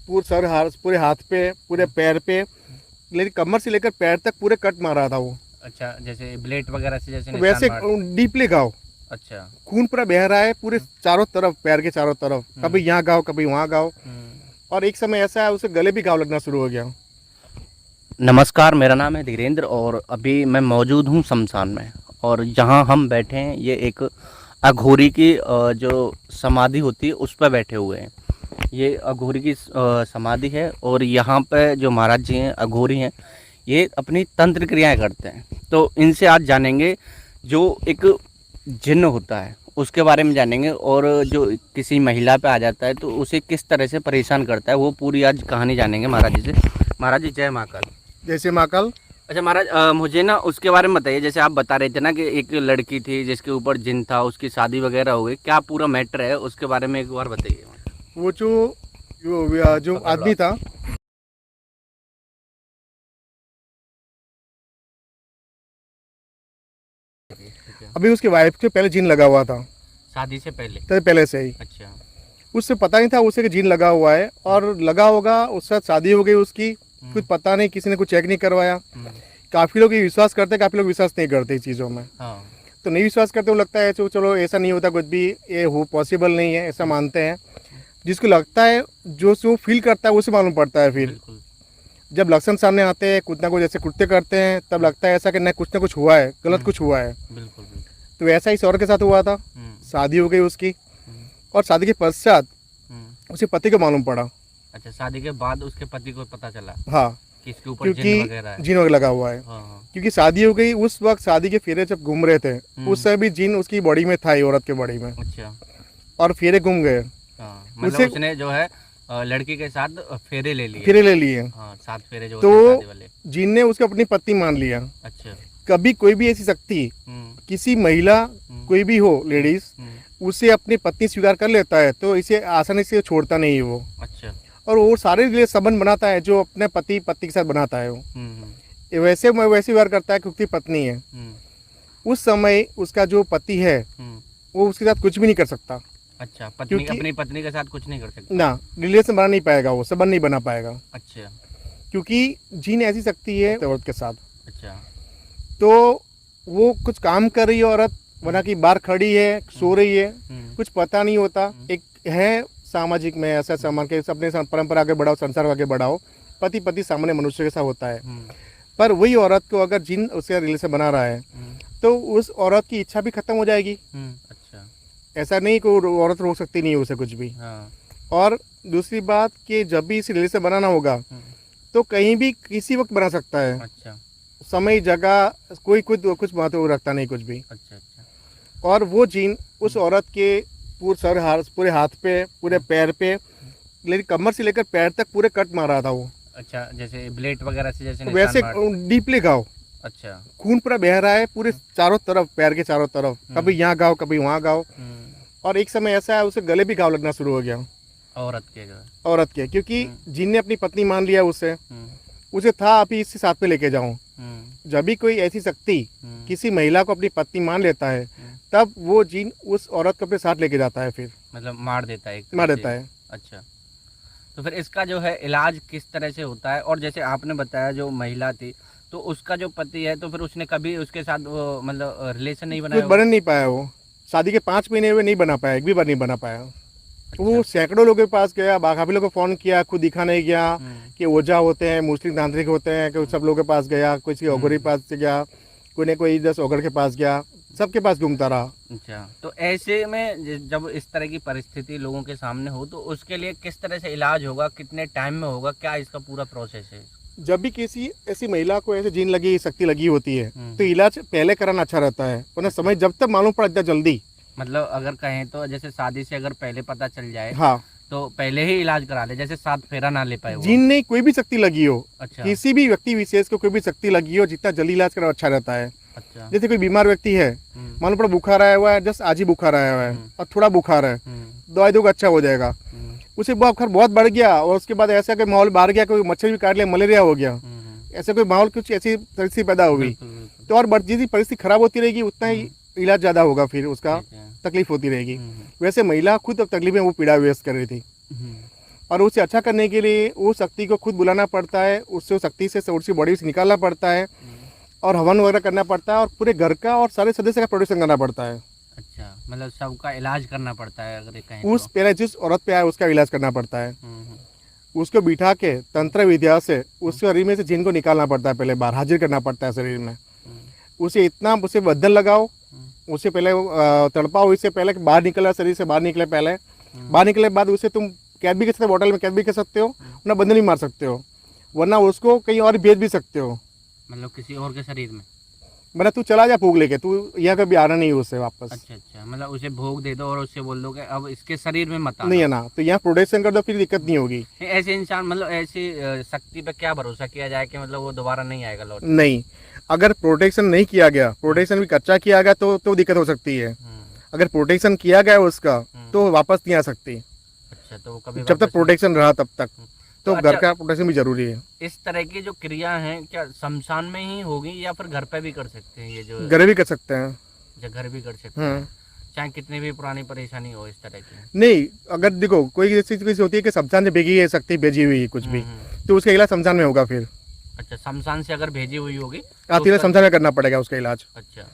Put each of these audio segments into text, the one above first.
पूरे हाथ पे, पूरे पैर पे, लेकिन कमर से लेकर पैर तक पूरे कट मारा था वो। अच्छा, जैसे ब्लेड वगैरह से जैसे निशान वैसे मार। डीपली घाव, अच्छा। खून पूरा बह रहा है पूरे चारों तरफ, पैर के चारों तरफ, कभी यहाँ घाव कभी वहाँ घाव। और एक समय ऐसा है उसे गले भी घाव लगना शुरू हो गया। नमस्कार, मेरा नाम है धीरेन्द्र और अभी मैं मौजूद हूँ शमशान में। और जहाँ हम बैठे हैं ये एक अघोरी की जो समाधि होती है उस पर बैठे हुए हैं। ये अघोरी की समाधि है और यहाँ पे जो महाराज जी हैं अघोरी हैं, ये अपनी तंत्र क्रियाएं करते हैं। तो इनसे आज जानेंगे जो एक जिन्न होता है उसके बारे में जानेंगे, और जो किसी महिला पे आ जाता है तो उसे किस तरह से परेशान करता है वो पूरी आज कहानी जानेंगे महाराज जी से। महाराज जी जय महाकाल। जैसे महाकाल। अच्छा महाराज, मुझे ना उसके बारे में बताइए। जैसे आप बता रहे थे ना कि एक लड़की थी जिसके ऊपर जिन था, उसकी शादी वगैरह हो गई, क्या पूरा मैटर है उसके बारे में एक बार बताइए। वो जो आदमी था, अभी उसके वाइफ के पहले जिन लगा हुआ था, शादी से पहले? तो पहले से ही अच्छा। उससे पता नहीं था उसे कि जिन लगा हुआ है, और लगा होगा उसके साथ शादी हो गई उसकी, कुछ पता नहीं, किसी ने कुछ चेक नहीं करवाया। काफ़ी लोग ये विश्वास करते हैं, काफ़ी लोग विश्वास नहीं करते इस चीज़ों में। हाँ। तो नहीं विश्वास करते, वो लगता है चलो ऐसा नहीं होता कुछ भी, ये हो पॉसिबल नहीं है, ऐसा मानते हैं। जिसको लगता है, जो फील करता है उसे मालूम पड़ता है। फिर जब लक्षण सामने आते हैं, कुछ ना कुछ ऐसे कृत्य करते हैं, तब लगता है ऐसा कि नहीं, कुछ ना कुछ हुआ है, गलत कुछ हुआ है। बिल्कुल। तो ऐसा इस औरत के साथ हुआ था। शादी हो गई उसकी, और शादी के पश्चात उसके पति को मालूम पड़ा। अच्छा, शादी के बाद उसके पति को पता चला? हाँ, कि इसके ऊपर जिन वगैरह है। जिन वगैरह लगा हुआ है। हाँ। क्योंकि शादी हो गई, उस वक्त शादी के फेरे जब घूम रहे थे, उस समय भी जिन उसकी बॉडी में था, औरत के बॉडी में। अच्छा। और फेरे घूम गए। हाँ, मतलब उसने जो है लड़की के साथ फेरे ले लिए। फेरे ले लिए। हाँ, 7 फेरे जो तो होते हैं शादी वाले। जिन ने उसको अपनी पत्नी मान लिया। अच्छा। कभी कोई भी ऐसी शक्ति, किसी महिला, कोई भी हो लेडीज, उसे अपनी पत्नी स्वीकार कर लेता है तो इसे आसानी से छोड़ता नहीं है वो। अच्छा। और वो सारे लिए संबंध बनाता है जो अपने पति के साथ बनाता है वो। ये वैसे व्यवहार करता है क्योंकि पत्नी है। उस समय उसका जो पति है वो उसके साथ कुछ भी नहीं कर सकता। अच्छा, पत्नी अपनी पत्नी के साथ कुछ नहीं कर सकता ना, रिलेशन बना नहीं पाएगा, वो संबंध नहीं बना पाएगा। अच्छा। क्योंकि जिन ऐसी शक्ति है औरत के साथ। अच्छा। तो वो कुछ काम कर रही है औरत, बना की बाहर खड़ी है, सो रही है, कुछ पता नहीं होता। एक है सामाजिक में ऐसा सामान के अपने परंपरा आगे बढ़ाओ, संसार आगे बढ़ाओ, पति सामान्य मनुष्य के साथ होता है। पर वही औरत को अगर जिन उससे रिलेशन बना रहा है तो उस औरत की इच्छा भी खत्म हो जाएगी। अच्छा। ऐसा नहीं कि औरत रोक सकती नहीं है उसे कुछ भी। हाँ। और दूसरी बात कि जब भी इसे रिलेशन बनाना होगा तो कहीं भी किसी वक्त बना सकता है। अच्छा। समय जगह कोई कुछ महत्व रखता नहीं कुछ भी। अच्छा। अच्छा। और वो जिन उस औरत के पूरे हाथ पे, पूरे पैर पे, लेकिन कमर से लेकर पैर तक पूरे कट मारा था वो। अच्छा, जैसे ब्लेड वगैरह से जैसे वैसे डीपली घाव। अच्छा। खून पूरा बह रहा है पूरे चारों तरफ, पैर के चारों तरफ, कभी यहाँ घाव कभी वहाँ घाव। और एक समय ऐसा है उसे गले भी घाव लगना शुरू हो गया औरत के, क्योंकि जिन ने अपनी पत्नी मान लिया उसे था अभी इससे साथ में लेके जाऊं। जब भी कोई ऐसी शक्ति किसी महिला को अपनी पत्नी मान लेता है तब वो जिन उस औरत को अपने साथ लेके जाता है, फिर मतलब मार देता है। अच्छा, तो फिर इसका जो है इलाज किस तरह से होता है? और जैसे आपने बताया जो महिला थी तो उसका जो पति है, तो फिर उसने कभी उसके साथ वो मतलब रिलेशन नहीं बनाया? बन नहीं पाया वो। शादी के 5 महीने हुए नहीं बना पाया, एक भी बार नहीं बना पाया। अच्छा। वो सैकड़ों लोगों के पास गया, काफी लोगों को फोन किया, खुद दिखा नहीं गया कि ओझा होते हैं, मुस्लिम तांत्रिक होते हैं, कि सब लोगों के पास गया, किसी ओगरी के पास गया, कोई ने कोई 10 ओगर के पास गया, सबके पास घूमता रहा। अच्छा, तो ऐसे में जब इस तरह की परिस्थिति लोगों के सामने हो तो उसके लिए किस तरह से इलाज होगा, कितने टाइम में होगा, क्या इसका पूरा प्रोसेस है? जब भी किसी ऐसी महिला को ऐसे जिन लगी, शक्ति लगी होती है तो इलाज पहले कराना अच्छा रहता है, वरना समय जब तक मालूम पड़ा इतना जल्दी। मतलब अगर कहें तो जैसे शादी से अगर पहले पता चल जाए, हाँ, तो पहले ही इलाज करा ले, जैसे 7 फेरा ना ले पाए जिन नहीं कोई भी शक्ति लगी हो। अच्छा। किसी भी व्यक्ति विशेष को कोई भी शक्ति लगी हो, जितना जल्दी इलाज करा अच्छा रहता है। अच्छा। जैसे कोई बीमार व्यक्ति है, मालूम पड़ा बुखार आया हुआ है, जस्ट आज ही बुखार आया हुआ है और थोड़ा बुखार है, दवाई दोगे अच्छा हो जाएगा। उसे बुखार बहुत बढ़ गया और उसके बाद ऐसा कोई माहौल बाहर गया, कोई मच्छर भी काट लिया, मलेरिया हो गया, ऐसा कोई माहौल कुछ ऐसी परिस्थिति पैदा हो गई, तो और जितनी परिस्थिति खराब होती रहेगी उतना ही इलाज ज़्यादा होगा, फिर उसका तकलीफ होती रहेगी। वैसे महिला खुद अब तकलीफ में वो पीड़ा व्यस्त कर रही थी। और उसे अच्छा करने के लिए उस शक्ति को खुद बुलाना पड़ता है, उससे उस शक्ति से उसकी बॉडी से निकालना पड़ता है और हवन वगैरह करना पड़ता है और पूरे घर का और सारे सदस्य का प्रोटेक्शन करना पड़ता है। अच्छा, मतलब सबका इलाज करना पड़ता है अगर ये कहें उस पहले जिस औरत पे आए उसका इलाज करना पड़ता है। हम्म। उसको बिठा के तंत्र विद्या से उस शरीर में से जिन को निकालना पड़ता है, पहले बाहर हाजिर करना पड़ता है शरीर में। उसे इतना उसे बद्दल लगाओ, उसे पहले तड़पाओ, इससे पहले कि बाहर निकला, शरीर से बाहर निकले, पहले बाहर निकले बाद उसे तुम कैद भी कर सकते हो, बॉटल में कैद भी कर सकते हो, वरना बंधन भी मार सकते हो, वरना उसको कहीं और बेच भी सकते हो, मतलब किसी और के शरीर में। वरना तू चला जा भोग लेके, तू यहाँ कभी आना नहीं है उससे वापस। अच्छा अच्छा, मतलब उसे भोग दे दो और उससे बोल दो कि अब इसके शरीर में मत आना। नहीं है ना, तो यहाँ प्रोटेक्शन कर दो, फिर दिक्कत नहीं होगी। ऐसे इंसान मतलब ऐसी शक्ति पे क्या भरोसा किया जाए कि मतलब वो दोबारा नहीं आएगा लौट? नहीं, अगर प्रोटेक्शन नहीं किया गया, प्रोटेक्शन भी कच्चा किया गया तो दिक्कत हो सकती है। अगर प्रोटेक्शन किया गया उसका तो वापस नहीं आ सकती। अच्छा, तो कभी जब तक प्रोटेक्शन रहा तब तक तो अच्छा, घर का प्रोटेक्शन भी जरूरी है। इस तरह की जो क्रिया है क्या शमशान में ही होगी या फिर घर पे भी कर सकते हैं? ये जो घर भी कर सकते हैं। जो घर भी कर सकते हैं, चाहे कितनी भी पुरानी परेशानी हो इस तरह की। नहीं, अगर देखो कोई ऐसी चीज होती है कि शमशान से भेजी है शक्ति, भेजी हुई है कुछ भी, तो उसका इलाज शमशान में होगा। फिर अच्छा, शमशान से अगर भेजी हुई होगी आती है शमशान में करना पड़ेगा उसका इलाज। अच्छा,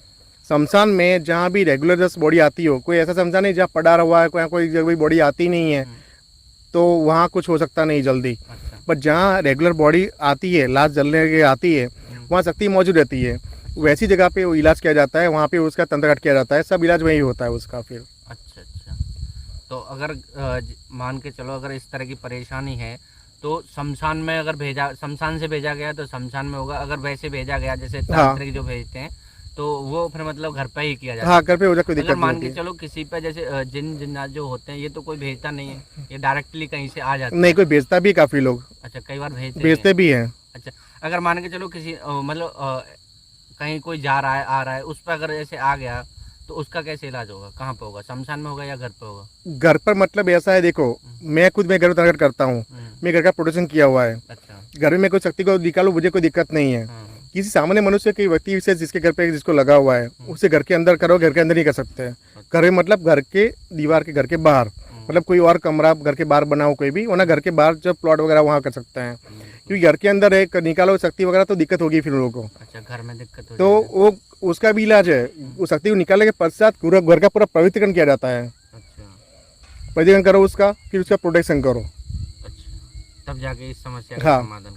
शमशान में जहाँ भी रेगुलर जस्ट बॉडी आती हो, कोई ऐसा शमशान नहीं जहाँ पड़ा हुआ है, कोई बॉडी आती नहीं है, तो वहाँ कुछ हो सकता नहीं जल्दी। अच्छा, बट जहाँ रेगुलर बॉडी आती है, लाश जलने के आती है, वहाँ शक्ति मौजूद रहती है, वैसी जगह पे वो इलाज किया जाता है, वहाँ पे उसका तंत्र काट किया जाता है, सब इलाज वही होता है उसका। फिर अच्छा अच्छा, तो अगर मान के चलो अगर इस तरह की परेशानी है तो शमशान में अगर भेजा, शमशान से भेजा गया तो शमशान में होगा, अगर वैसे भेजा गया जैसे तांत्रिक जो भेजते हैं तो वो फिर मतलब घर पे ही किया जाता है। हाँ, घर पे हो जाए, कोई दिक्कत अगर नहीं मान होती। के चलो किसी पे जैसे जिन्नात जो होते हैं ये तो कोई भेजता नहीं है, ये डायरेक्टली कहीं से आ जाते हैं। नहीं, कोई बेचता भी है, काफी लोग अच्छा, कई बार बेचते भी हैं। अच्छा, अगर मान के चलो किसी मतलब कहीं कोई जा रहा है आ रहा है, उस पर अगर ऐसे आ गया तो उसका कैसे इलाज होगा? कहाँ पे होगा? शमशान में होगा या घर पे होगा? घर पर मतलब ऐसा है, देखो मैं खुद मैं घर तंत्र करता हूँ, मैं घर का प्रोटेक्शन किया हुआ है। अच्छा, घर घर में कोई शक्ति को निकालू, मुझे कोई दिक्कत नहीं है। किसी सामान्य मनुष्य के व्यक्ति विशेष जिसके घर पे जिसको लगा हुआ है, उसे घर के अंदर करो, घर के अंदर नहीं कर सकते। घर में मतलब घर के दीवार के घर के बाहर, मतलब कोई और कमरा घर के बाहर बनाओ कोई भी, वरना घर के बाहर जब प्लॉट वगैरह वहाँ कर सकते हैं, क्योंकि घर के अंदर एक निकालो शक्ति वगैरह तो दिक्कत होगी फिर लोगों को। अच्छा, घर में दिक्कत हो तो वो उसका भी इलाज है। उस शक्ति को निकालने के पश्चात पूरा घर का पूरा पवित्रीकरण किया जाता है। अच्छा पवित्रीकरण करो उसका, फिर उसका प्रोटेक्शन करो। अच्छा, तब जाके इस समस्या का हाँ। समाधान